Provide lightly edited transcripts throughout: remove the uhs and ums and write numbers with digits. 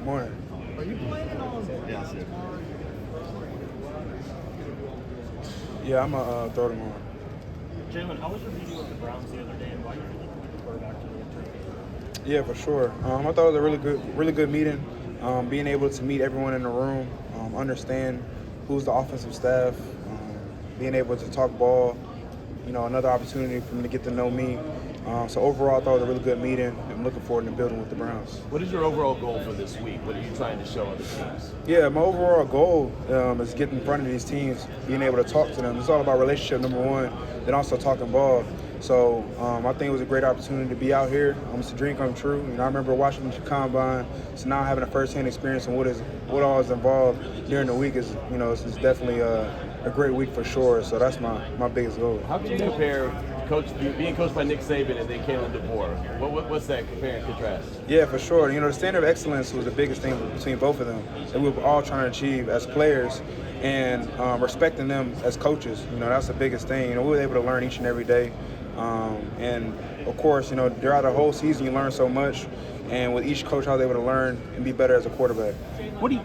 Morning. Are you planning on? Yes, sir. Yeah, I'm a throw tomorrow. Jalen, how was your meeting with the Browns the other day, and why you think you the quarterback to the return? Yeah, for sure. I thought it was a really good meeting. Being able to meet everyone in the room, understand who's the offensive staff, being able to talk ball. Another opportunity for them to get to know me. So overall, I thought it was a really good meeting. I'm looking forward to building with the Browns. What is your overall goal for this week? What are you trying to show other teams? Yeah, my overall goal is getting in front of these teams, being able to talk to them. It's all about relationship, number one, then also talking ball. So I think it was a great opportunity to be out here. It's a dream come true. I remember watching the combine, so now having a first-hand experience and what all is involved during the week is, it's definitely a great week for sure. So that's my biggest goal. How can you compare being coached by Nick Saban and then Kalen DeBoer? What's that compare and contrast? Yeah, for sure. The standard of excellence was the biggest thing between both of them that we were all trying to achieve as players, and respecting them as coaches. That's the biggest thing. We were able to learn each and every day. And of course, throughout the whole season, you learn so much. And with each coach, I was able to learn and be better as a quarterback. What do you?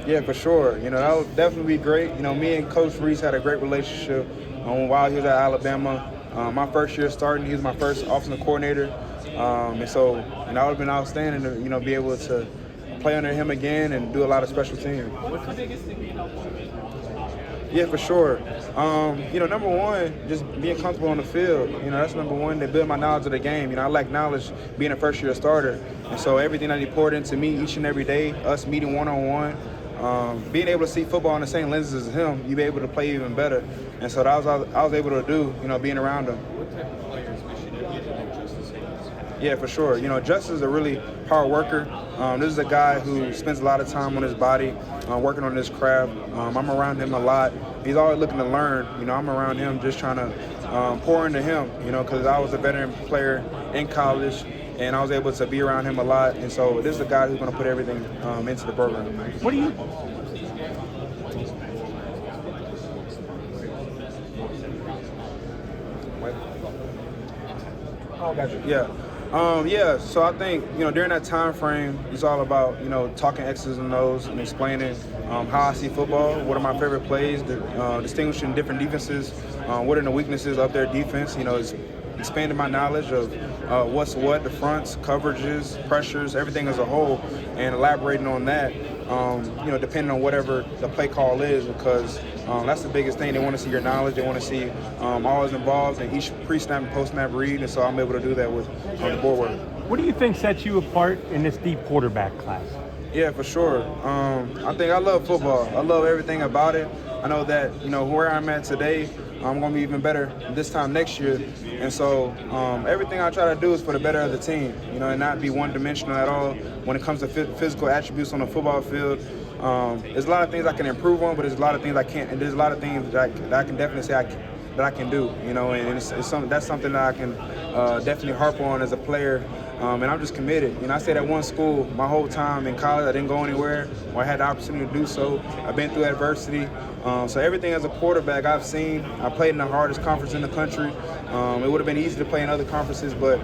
Yeah, for sure. That would definitely be great. Me and Coach Reese had a great relationship while he was at Alabama. My first year starting, he was my first offensive coordinator. And so, that would have been outstanding to, be able to play under him again and do a lot of special teams. What's the biggest thing you helped with? Yeah, for sure. Number one, just being comfortable on the field. That's number one. To build my knowledge of the game. I lack knowledge being a first-year starter. And so everything that he poured into me each and every day, us meeting one-on-one, being able to see football in the same lenses as him, you be able to play even better. And so that was I was able to do, being around him. What type of players we should get to know Justice Hayes? Yeah, for sure. Justice is a really hard worker. This is a guy who spends a lot of time on his body, working on his craft. I'm around him a lot. He's always looking to learn. I'm around him just trying to pour into him, because I was a veteran player in college, and I was able to be around him a lot. And so this is a guy who's going to put everything into the program. What do you? Oh, gotcha. Yeah. So I think, during that time frame, it's all about, talking X's and O's and explaining how I see football, what are my favorite plays, distinguishing different defenses, what are the weaknesses of their defense, is expanding my knowledge of what's what, the fronts, coverages, pressures, everything as a whole, and elaborating on that, depending on whatever the play call is, because that's the biggest thing. They want to see your knowledge. They want to see all is involved in each pre-snap and post-snap read, and so I'm able to do that with the board work. What do you think sets you apart in this deep quarterback class? Yeah, for sure. I think I love football. I love everything about it. I know that, where I'm at today, I'm going to be even better this time next year. And so everything I try to do is for the better of the team, and not be one-dimensional at all when it comes to physical attributes on the football field. There's a lot of things I can improve on, but there's a lot of things I can't. And there's a lot of things that I can definitely say that I can do, and that's something that I can definitely harp on as a player. And I'm just committed. I stayed at one school my whole time in college. I didn't go anywhere where I had the opportunity to do so. I've been through adversity. So everything as a quarterback I've seen. I played in the hardest conference in the country. It would have been easy to play in other conferences, but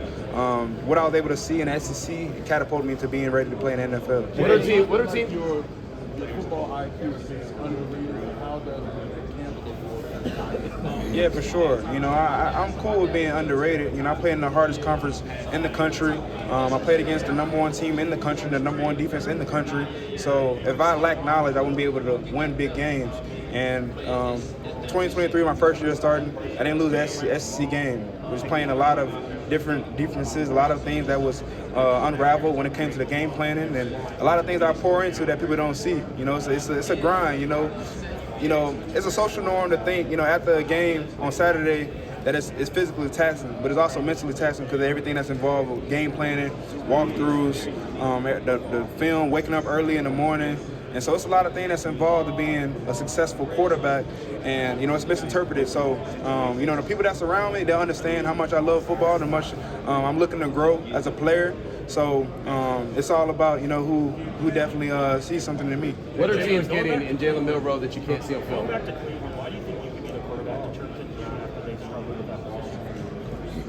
what I was able to see in the SEC catapulted me to being ready to play in the NFL. What are teams? Your football IQ is underrated, and how does the camp look? Yeah, for sure. I'm cool with being underrated. I played in the hardest conference in the country. I played against the number one team in the country, the number one defense in the country. So if I lack knowledge, I wouldn't be able to win big games. And 2023, my first year starting, I didn't lose the SEC game. I was playing a lot of different defenses, a lot of things that was unraveled when it came to the game planning, and a lot of things I pour into that people don't see. It's a grind. It's a social norm to think, after a game on Saturday that it's physically taxing, but it's also mentally taxing because of everything that's involved with game planning, walkthroughs, the film, waking up early in the morning. And so it's a lot of things that's involved in being a successful quarterback, and it's misinterpreted. So the people that's around me, they understand how much I love football, how much I'm looking to grow as a player. So it's all about who definitely sees something in me. What are teams getting in Jalen Milroe that you can't see on film? Back to Cleveland, why do you think you could be the quarterback to Church after they struggled with that ball?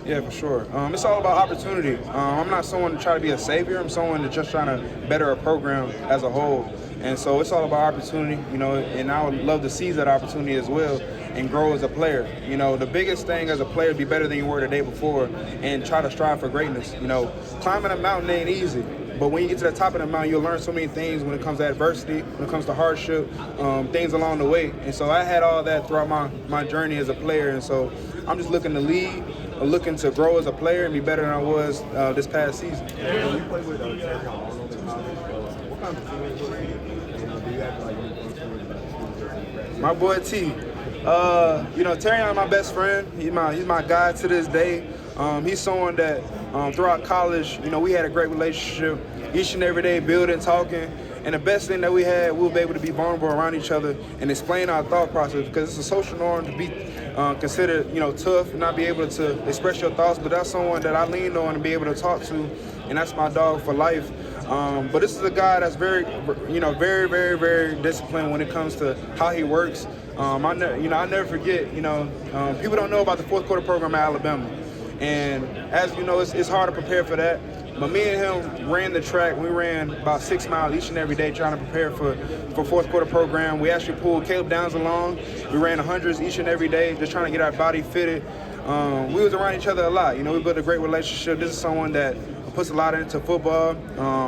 Yeah, for sure. It's all about opportunity. I'm not someone to try to be a savior. I'm someone that's just trying to better a program as a whole. And so it's all about opportunity, and I would love to seize that opportunity as well and grow as a player. The biggest thing as a player is be better than you were the day before and try to strive for greatness. Climbing a mountain ain't easy. But when you get to the top of the mountain, you'll learn so many things when it comes to adversity, when it comes to hardship, things along the way. And so I had all that throughout my journey as a player. And so I'm just looking to lead, looking to grow as a player and be better than I was this past season. Yeah, you played with Terry Arnold in college. What kind of teammates was he? And do you have like any My boy T. Terry is my best friend. He's my guy to this day. He's someone that throughout college, we had a great relationship, each and every day building, talking. And the best thing that we had, we were able to be vulnerable around each other and explain our thought process, because it's a social norm to be considered, tough and not be able to express your thoughts. But that's someone that I leaned on to be able to talk to, and that's my dog for life. But this is a guy that's very, very, very, very disciplined when it comes to how he works. I never forget, people don't know about the fourth quarter program at Alabama. And as you know, it's hard to prepare for that. But me and him ran the track. We ran about 6 miles each and every day trying to prepare for fourth quarter program. We actually pulled Caleb Downs along. We ran 100s each and every day just trying to get our body fitted. We was around each other a lot. We built a great relationship. This is someone that puts a lot into football,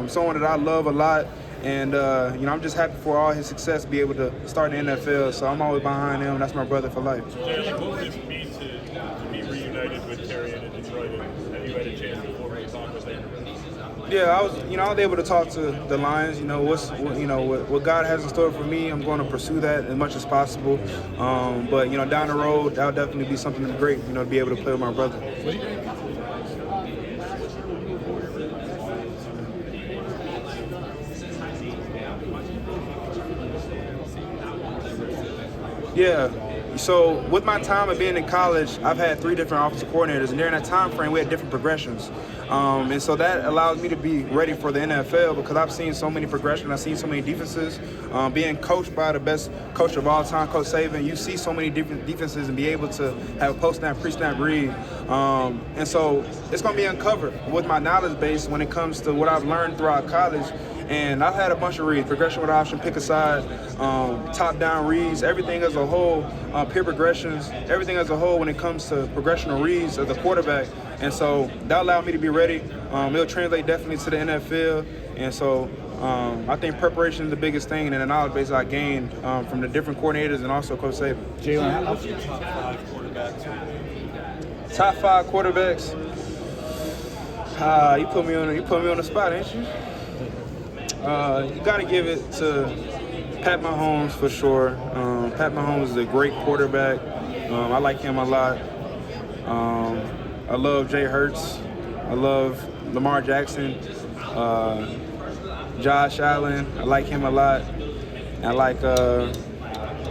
someone that I love a lot. And, I'm just happy for all his success to be able to start in the NFL. So I'm always behind him. That's my brother for life. Jalen, what would it be to be reunited with Terry in Detroit? And have you had a chance before to talk with him? Yeah, I was able to talk to the Lions. What God has in store for me, I'm going to pursue that as much as possible. But down the road, that'll definitely be something great. To be able to play with my brother. Yeah. So with my time of being in college, I've had 3 different offensive coordinators, and during that time frame, we had different progressions. And so that allows me to be ready for the NFL, because I've seen so many progressions. I've seen so many defenses. Being coached by the best coach of all time, Coach Saban, you see so many different defenses and be able to have a post-snap, pre-snap read. And so it's going to be uncovered with my knowledge base when it comes to what I've learned throughout college. And I've had a bunch of reads: progression with option, pick a side, top-down reads, everything as a whole, peer progressions, everything as a whole when it comes to progressional reads as a quarterback. And so that allowed me to be ready. It'll translate definitely to the NFL. And so I think preparation is the biggest thing, and the knowledge base I gained from the different coordinators and also Coach Saban. Jalen, how's your top 5 quarterbacks? Top 5 quarterbacks? You put me on the spot, ain't you? You got to give it to Pat Mahomes for sure. Pat Mahomes is a great quarterback. I like him a lot. I love Jay Hurts. I love Lamar Jackson. Josh Allen. I like him a lot. I like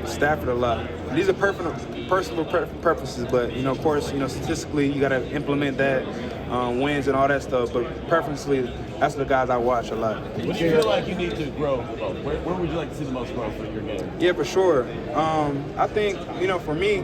Stafford a lot. These are personal preferences, but of course, statistically, you got to implement that, wins and all that stuff. But preferentially, that's the guys I watch a lot. What do you feel like you need to grow? Where would you like to see the most growth in your game? Yeah, for sure. I think for me,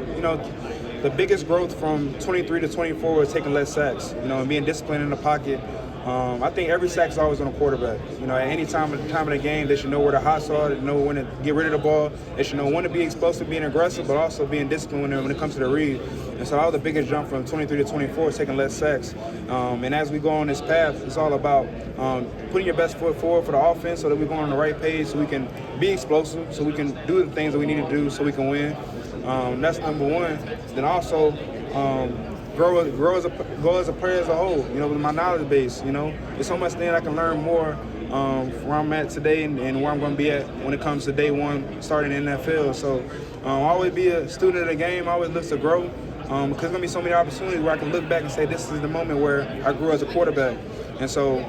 the biggest growth from 23 to 24 was taking less sacks. And being disciplined in the pocket. I think every sack is always on a quarterback. At any time of the game, they should know where the hots are, they know when to get rid of the ball. They should know when to be explosive, being aggressive, but also being disciplined when it comes to the read. And so that was the biggest jump from 23 to 24, is taking less sacks. And as we go on this path, it's all about putting your best foot forward for the offense so that we're going on the right page, so we can be explosive, so we can do the things that we need to do so we can win. That's number one. Then also, grow as a player as a whole, with my knowledge base, There's so much thing I can learn more where I'm at today and where I'm going to be at when it comes to day one starting in the NFL. So always be a student of the game, always look to grow, because there's going to be so many opportunities where I can look back and say this is the moment where I grew as a quarterback. And so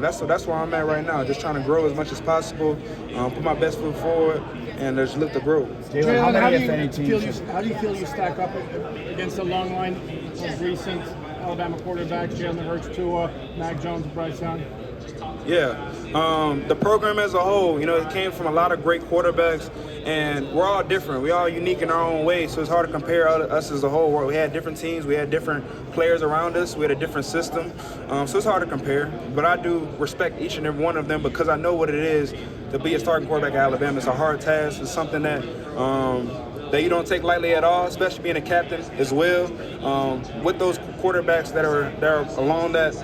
that's where I'm at right now, just trying to grow as much as possible, put my best foot forward, and just look to grow. Jalen, how do you feel you stack up against the long line of recent Alabama quarterbacks, Jalen Hurts, Tua, Mac Jones, and Bryce Young? Yeah, the program as a whole, it came from a lot of great quarterbacks, And we're all different. We're all unique in our own way, so it's hard to compare us as a whole. We had different teams. We had different players around us. We had a different system. So it's hard to compare. But I do respect each and every one of them because I know what it is to be a starting quarterback at Alabama. It's a hard task. It's something that you don't take lightly at all, especially being a captain as well. With those quarterbacks that are along that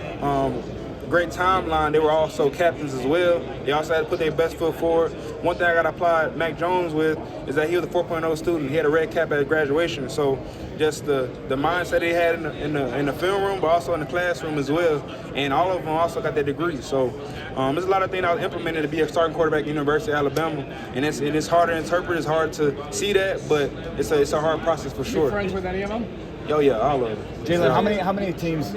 great timeline, they were also captains as well. They also had to put their best foot forward. One thing I got to apply Mac Jones with is that he was a 4.0 student. He had a red cap at graduation. So just the mindset he had in the film room, but also in the classroom as well. And all of them also got their degrees. So there's a lot of things I was implemented to be a starting quarterback at the University of Alabama. And it's hard to interpret. It's hard to see that, but it's a hard process for sure. You friends with any of them? Oh yeah, all of them. Jalen, how many teams?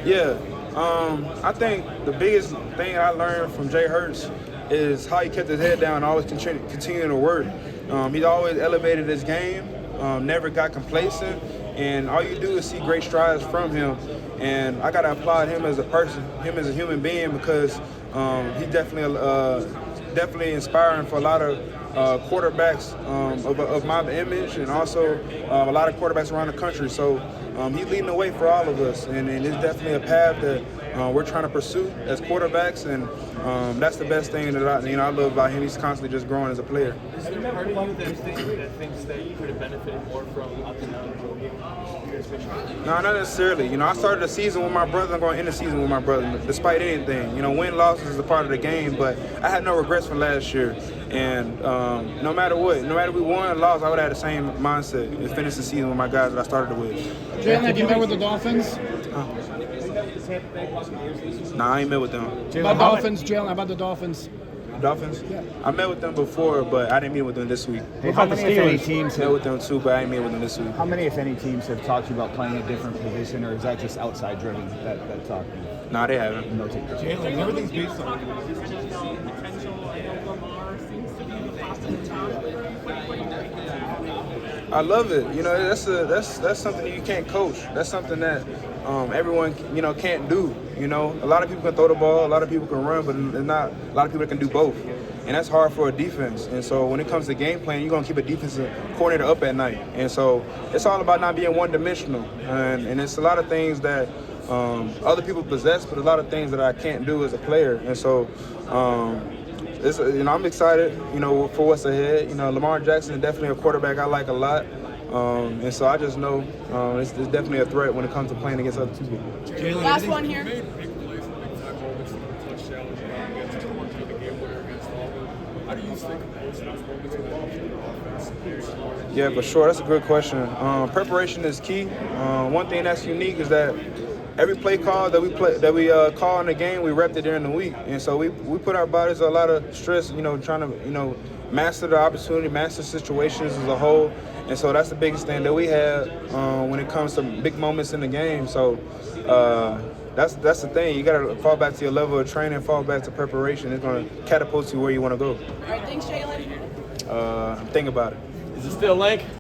Yeah, I think the biggest thing I learned from Jay Hurts is how he kept his head down and always continuing to work. He's always elevated his game, never got complacent, and all you do is see great strides from him. And I got to applaud him as a person, him as a human being, because he's definitely inspiring for a lot of quarterbacks of my image, and also a lot of quarterbacks around the country. So he's leading the way for all of us, and it's definitely a path that we're trying to pursue as quarterbacks, and that's the best thing that I love about him. He's constantly just growing as a player. Is there part of you that thinks that you could have benefited more from opting out of the game? No, not necessarily. I started the season with my brother. I'm going to end the season with my brother, despite anything. Win, losses is a part of the game, but I had no regrets from last year. And no matter what, no matter if we won or lost, I would have had the same mindset and finish the season with my guys that I started with. Jalen, have you met with the Dolphins? Nah, I ain't met with them. About Dolphins, Jalen, how about the Dolphins? Dolphins? Yeah. I met with them before, but I didn't meet with them this week. Hey, how many, if any, teams met with them too, but I didn't meet with them this week. How many, if any, teams have talked to you about playing a different position, or is that just outside driven, that talk? Nah, they haven't. No take. Jalen, everything's based on. I love it. That's something that you can't coach. That's something that everyone can't do. A lot of people can throw the ball, a lot of people can run, but there's not a lot of people that can do both. And that's hard for a defense. And so when it comes to game plan, you're gonna keep a defensive coordinator up at night. And so it's all about not being one-dimensional. And it's a lot of things that other people possess, but a lot of things that I can't do as a player. And so I'm excited, for what's ahead. Lamar Jackson is definitely a quarterback I like a lot. And so I just know it's definitely a threat when it comes to playing against other people. Last one here. Yeah, for sure. That's a good question. Preparation is key. One thing that's unique is that every play call that we call in the game, we repped it during the week, and so we put our bodies a lot of stress. Trying to master the opportunity, master situations as a whole, and so that's the biggest thing that we have when it comes to big moments in the game. So that's the thing. You got to fall back to your level of training, fall back to preparation. It's going to catapult you where you want to go. All right, thanks, Jalen. Think about it. Is it still Lank?